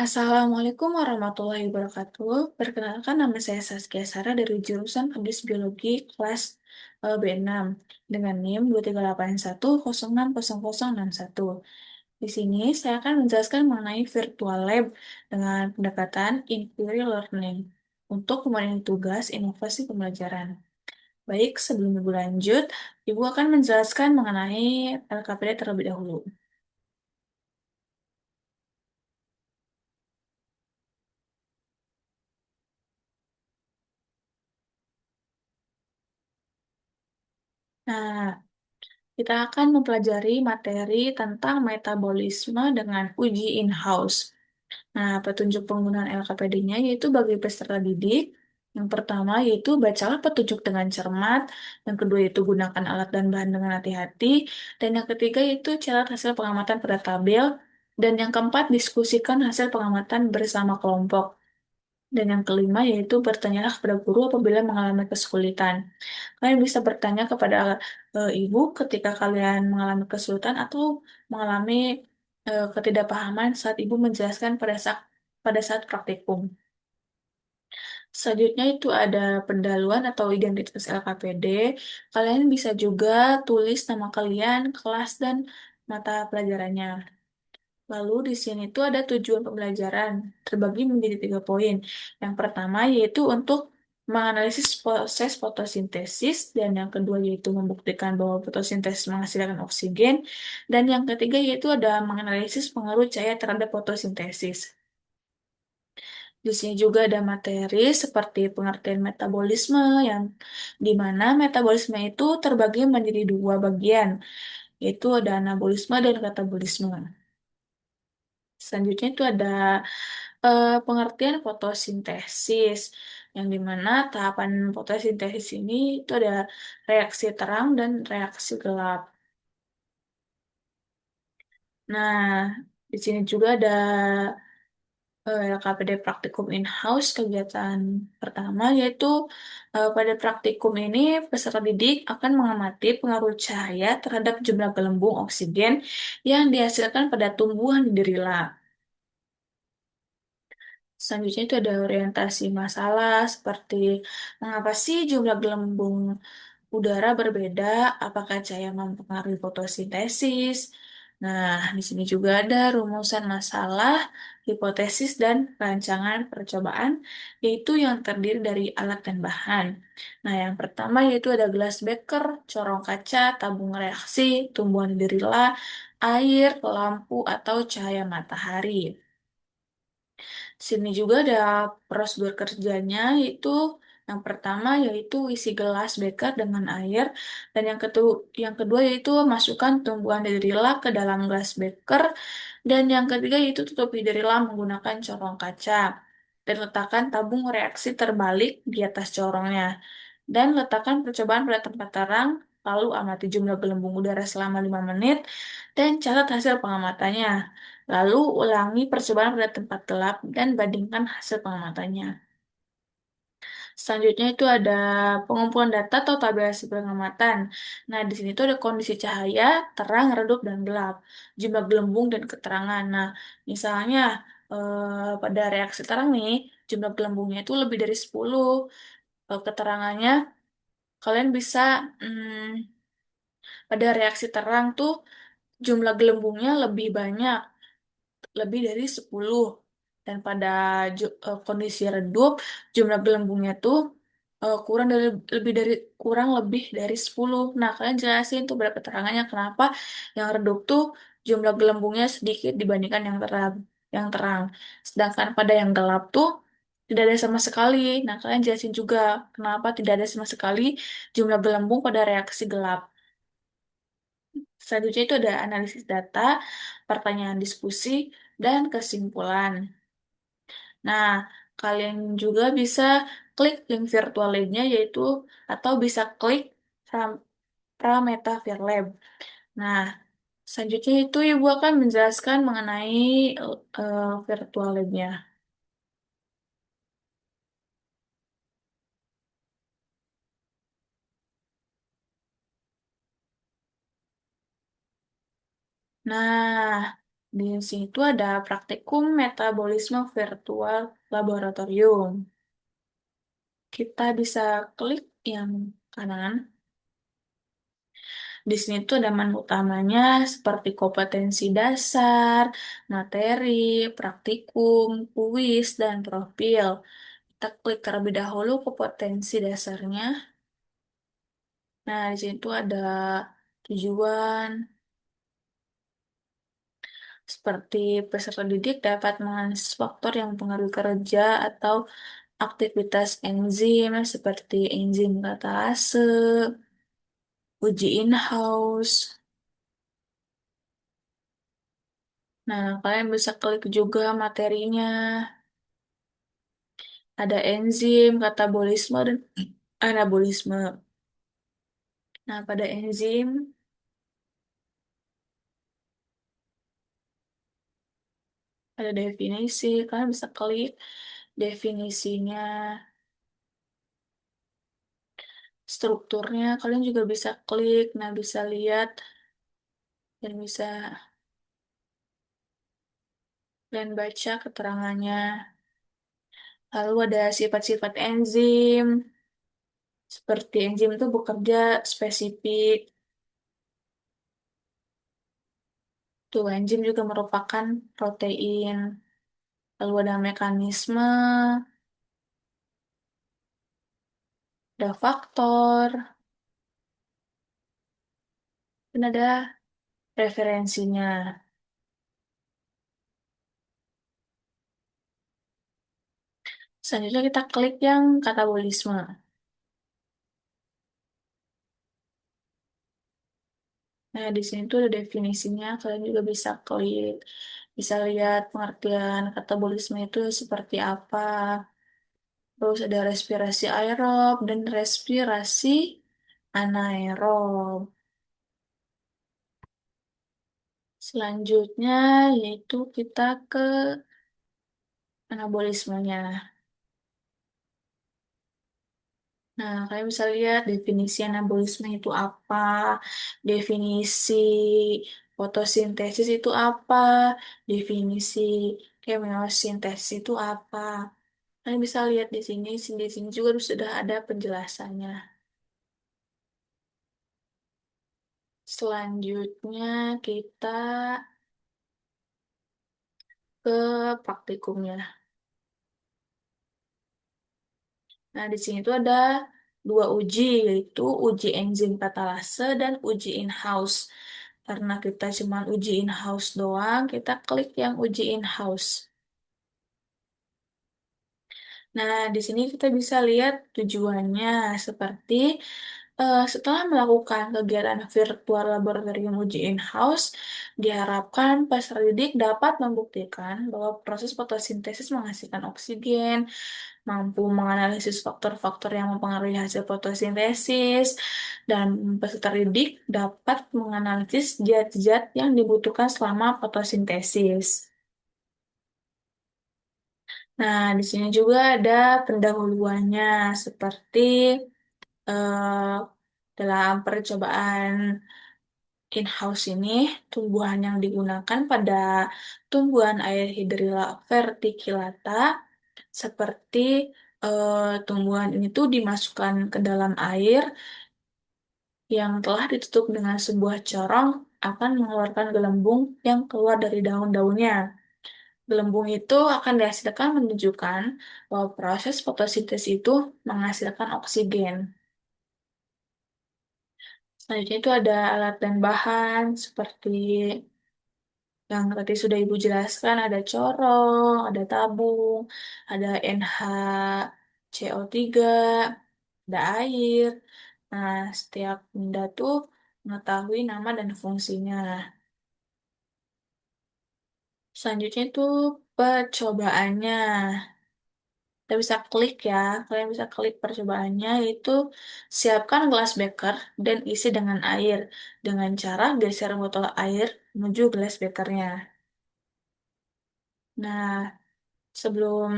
Assalamualaikum warahmatullahi wabarakatuh. Perkenalkan nama saya Saskia Sara dari jurusan Hadis Biologi kelas B6 dengan NIM 238106061. Di sini saya akan menjelaskan mengenai virtual lab dengan pendekatan inquiry learning untuk pemberian tugas inovasi pembelajaran. Baik, sebelum Ibu lanjut, Ibu akan menjelaskan mengenai LKPD terlebih dahulu. Nah, kita akan mempelajari materi tentang metabolisme dengan uji in-house. Nah, petunjuk penggunaan LKPD-nya yaitu bagi peserta didik. Yang pertama yaitu bacalah petunjuk dengan cermat. Yang kedua yaitu gunakan alat dan bahan dengan hati-hati. Dan yang ketiga yaitu catat hasil pengamatan pada tabel. Dan yang keempat diskusikan hasil pengamatan bersama kelompok. Dan yang kelima yaitu bertanyalah kepada guru apabila mengalami kesulitan. Kalian bisa bertanya kepada ibu ketika kalian mengalami kesulitan atau mengalami ketidakpahaman saat ibu menjelaskan pada saat praktikum. Selanjutnya itu ada pendahuluan atau identitas LKPD. Kalian bisa juga tulis nama kalian, kelas, dan mata pelajarannya. Lalu di sini tuh ada tujuan pembelajaran terbagi menjadi 3 poin. Yang pertama yaitu untuk menganalisis proses fotosintesis dan yang kedua yaitu membuktikan bahwa fotosintesis menghasilkan oksigen dan yang ketiga yaitu ada menganalisis pengaruh cahaya terhadap fotosintesis. Di sini juga ada materi seperti pengertian metabolisme yang di mana metabolisme itu terbagi menjadi 2 bagian, yaitu ada anabolisme dan katabolisme. Selanjutnya itu ada pengertian fotosintesis, yang dimana tahapan fotosintesis ini itu ada reaksi terang dan reaksi gelap. Nah, di sini juga ada LKPD Praktikum In-House kegiatan pertama, yaitu pada praktikum ini peserta didik akan mengamati pengaruh cahaya terhadap jumlah gelembung oksigen yang dihasilkan pada tumbuhan di derila. Selanjutnya itu ada orientasi masalah seperti mengapa sih jumlah gelembung udara berbeda, apakah cahaya mempengaruhi fotosintesis. Nah, di sini juga ada rumusan masalah, hipotesis, dan rancangan percobaan, yaitu yang terdiri dari alat dan bahan. Nah, yang pertama yaitu ada gelas beker, corong kaca, tabung reaksi, tumbuhan dirila, air, lampu, atau cahaya matahari. Sini juga ada prosedur kerjanya yaitu yang pertama yaitu isi gelas beker dengan air dan yang kedua yaitu masukkan tumbuhan dari lak ke dalam gelas beker dan yang ketiga yaitu tutupi dari lak menggunakan corong kaca dan letakkan tabung reaksi terbalik di atas corongnya dan letakkan percobaan pada tempat terang lalu amati jumlah gelembung udara selama 5 menit dan catat hasil pengamatannya. Lalu ulangi percobaan pada tempat gelap dan bandingkan hasil pengamatannya. Selanjutnya itu ada pengumpulan data atau tabel hasil pengamatan. Nah, di sini tuh ada kondisi cahaya, terang, redup, dan gelap, jumlah gelembung, dan keterangan. Nah, misalnya pada reaksi terang nih, jumlah gelembungnya itu lebih dari 10. Keterangannya, kalian bisa pada reaksi terang tuh jumlah gelembungnya lebih banyak, lebih dari 10. Dan pada kondisi redup, jumlah gelembungnya tuh kurang lebih dari 10. Nah, kalian jelasin tuh berapa keterangannya kenapa yang redup tuh jumlah gelembungnya sedikit dibandingkan yang terang. Sedangkan pada yang gelap tuh tidak ada sama sekali. Nah, kalian jelasin juga kenapa tidak ada sama sekali jumlah gelembung pada reaksi gelap. Selanjutnya itu ada analisis data, pertanyaan diskusi, dan kesimpulan. Nah, kalian juga bisa klik link virtual lab-nya yaitu atau bisa klik Pram- Prameta Virlab. Nah, selanjutnya itu Ibu akan menjelaskan mengenai virtual lab-nya. Nah, Di situ ada praktikum metabolisme virtual laboratorium. Kita bisa klik yang kanan. Di sini tuh ada menu utamanya seperti kompetensi dasar, materi, praktikum, kuis, dan profil. Kita klik terlebih dahulu kompetensi dasarnya. Nah, di sini tuh ada tujuan seperti peserta didik dapat menganalisis faktor yang mempengaruhi kerja atau aktivitas enzim seperti enzim katase, uji in-house. Nah, kalian bisa klik juga materinya. Ada enzim, katabolisme, dan anabolisme. Nah, pada enzim ada definisi. Kalian bisa klik definisinya, strukturnya. Kalian juga bisa klik. Nah, bisa lihat dan bisa dan baca keterangannya. Lalu ada sifat-sifat enzim. Seperti enzim itu bekerja spesifik. Tuh, enzim juga merupakan protein. Lalu ada mekanisme, ada faktor, dan ada referensinya. Selanjutnya kita klik yang katabolisme. Nah, di sini tuh ada definisinya. Kalian juga bisa klik, bisa lihat pengertian katabolisme itu seperti apa. Terus ada respirasi aerob dan respirasi anaerob. Selanjutnya yaitu kita ke anabolismenya. Nah, kalian bisa lihat definisi anabolisme itu apa, definisi fotosintesis itu apa, definisi kemosintesis itu apa. Kalian bisa lihat di sini juga sudah ada penjelasannya. Selanjutnya kita ke praktikumnya. Nah, di sini tuh ada dua uji, yaitu uji enzim katalase dan uji in-house. Karena kita cuma uji in-house doang, kita klik yang uji in-house. Nah, di sini kita bisa lihat tujuannya seperti setelah melakukan kegiatan virtual laboratorium uji in-house, diharapkan peserta didik dapat membuktikan bahwa proses fotosintesis menghasilkan oksigen, mampu menganalisis faktor-faktor yang mempengaruhi hasil fotosintesis, dan peserta didik dapat menganalisis zat-zat yang dibutuhkan selama fotosintesis. Nah, di sini juga ada pendahuluannya seperti eh, dalam percobaan in-house ini, tumbuhan yang digunakan pada tumbuhan air hidrilla verticillata seperti tumbuhan ini tuh dimasukkan ke dalam air yang telah ditutup dengan sebuah corong akan mengeluarkan gelembung yang keluar dari daun-daunnya. Gelembung itu akan dihasilkan menunjukkan bahwa proses fotosintesis itu menghasilkan oksigen. Selanjutnya itu ada alat dan bahan seperti yang tadi sudah Ibu jelaskan, ada corong, ada tabung, ada NHCO3, ada air. Nah, setiap benda tuh mengetahui nama dan fungsinya. Selanjutnya itu percobaannya. Kita bisa klik ya, kalian bisa klik percobaannya itu siapkan gelas beker dan isi dengan air dengan cara geser botol air menuju gelas bekernya. Nah, sebelum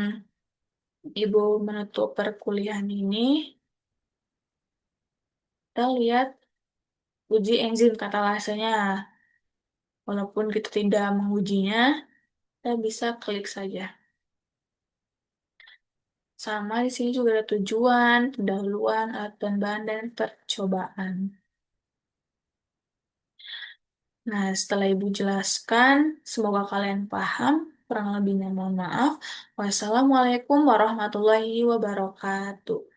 Ibu menutup perkuliahan ini, kita lihat uji enzim katalasenya. Walaupun kita tidak mengujinya, kita bisa klik saja. Sama di sini juga ada tujuan, pendahuluan, alat dan bahan, dan percobaan. Nah, setelah Ibu jelaskan, semoga kalian paham. Kurang lebihnya mohon maaf. Wassalamualaikum warahmatullahi wabarakatuh.